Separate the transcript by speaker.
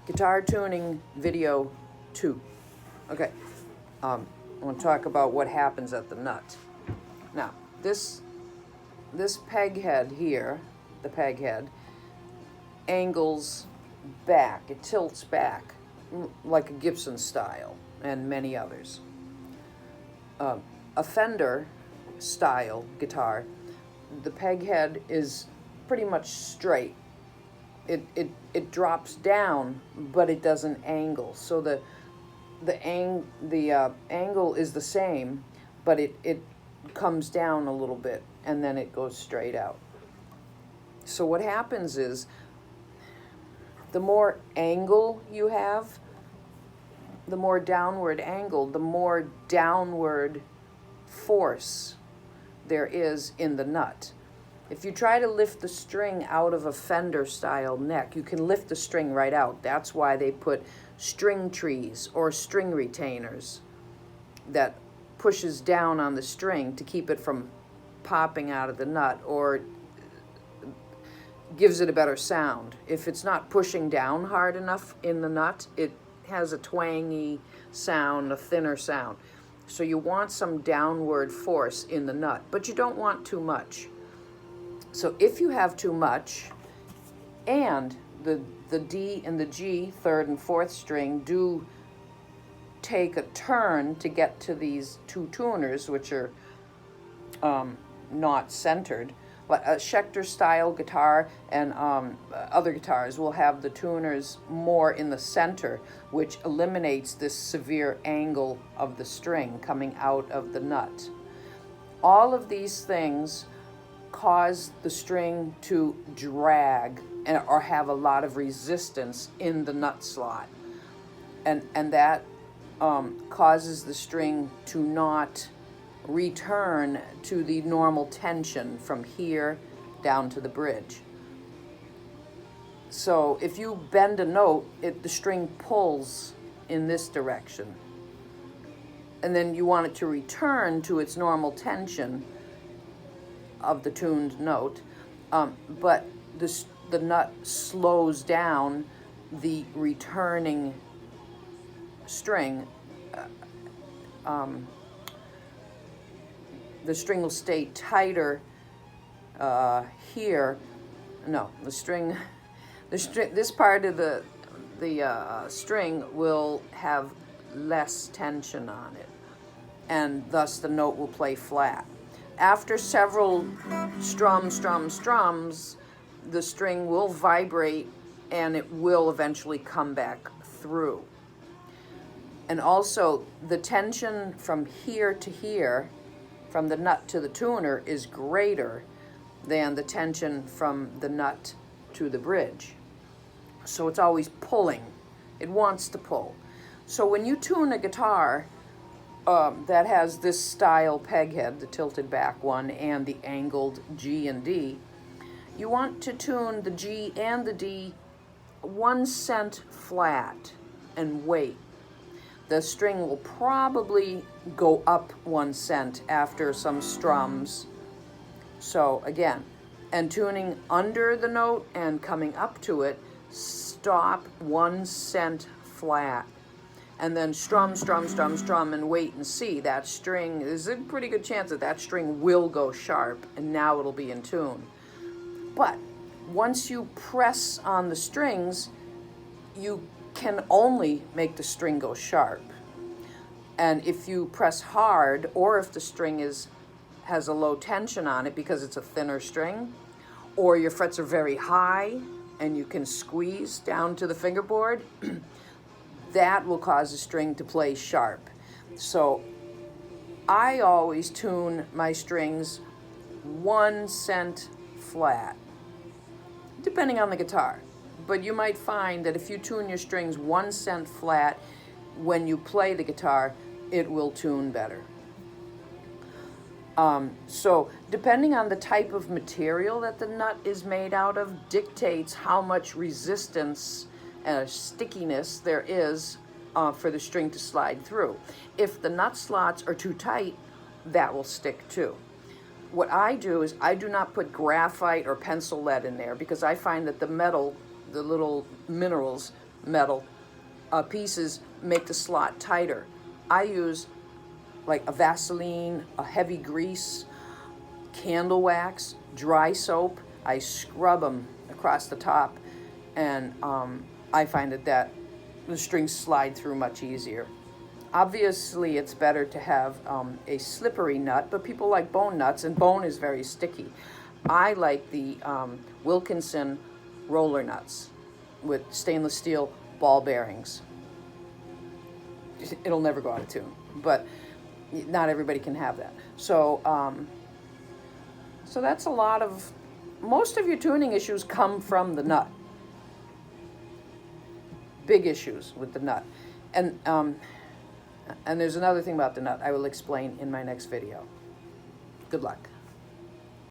Speaker 1: Guitar tuning video 2. Okay, I want to talk about what happens at the nut. Now, this peg head here, the peg head, angles back. It tilts back like a Gibson style and many others. A Fender style guitar, the peg head is pretty much straight. It drops down, but it doesn't angle. So the angle is the same, but it comes down a little bit and then it goes straight out. So what happens is, the more angle you have, the more downward angle, the more downward force there is in the nut. If you try to lift the string out of a Fender style neck, you can lift the string right out. That's why they put string trees or string retainers that pushes down on the string to keep it from popping out of the nut, or gives it a better sound. If it's not pushing down hard enough in the nut, it has a twangy sound, a thinner sound. So you want some downward force in the nut, but you don't want too much. So if you have too much, and the D and the G, third and fourth string, do take a turn to get to these two tuners, which are not centered. But a Schecter style guitar and other guitars will have the tuners more in the center, which eliminates this severe angle of the string coming out of the nut. All of these things cause the string to drag or have a lot of resistance in the nut slot, and that causes the string to not return to the normal tension from here down to the bridge. So if you bend a note, the string pulls in this direction, and then you want it to return to its normal tension of the tuned note, but the nut slows down the returning string. The string will stay tighter here. No, this part of the string will have less tension on it, and thus the note will play flat. After several strums, the string will vibrate and it will eventually come back through. And also, the tension from here to here, from the nut to the tuner, is greater than the tension from the nut to the bridge. So it's always pulling. It wants to pull. So when you tune a guitar that has this style peg head, the tilted back one, and the angled G and D, you want to tune the G and the D 1 cent flat and wait. The string will probably go up 1 cent after some strums. So again, and tuning under the note and coming up to it, stop 1 cent flat. And then strum, and wait and see. That string, there's a pretty good chance that string will go sharp, and now it'll be in tune. But once you press on the strings, you can only make the string go sharp. And if you press hard, or if the string has a low tension on it because it's a thinner string, or your frets are very high and you can squeeze down to the fingerboard, that will cause the string to play sharp. So I always tune my strings 1 cent flat, depending on the guitar. But you might find that if you tune your strings 1 cent flat, when you play the guitar, it will tune better. So depending on the type of material that the nut is made out of dictates how much resistance stickiness there is for the string to slide through. If the nut slots are too tight, that will stick too. What I do is I do not put graphite or pencil lead in there because I find that the metal, the little minerals, metal pieces make the slot tighter. I use like a Vaseline, a heavy grease, candle wax, dry soap. I scrub them across the top, and I find that the strings slide through much easier. Obviously, it's better to have a slippery nut, but people like bone nuts, and bone is very sticky. I like the Wilkinson roller nuts with stainless steel ball bearings. It'll never go out of tune, but not everybody can have that. So, so that's a lot of, most of your tuning issues come from the nut. Big issues with the nut. And there's another thing about the nut I will explain in my next video. Good luck.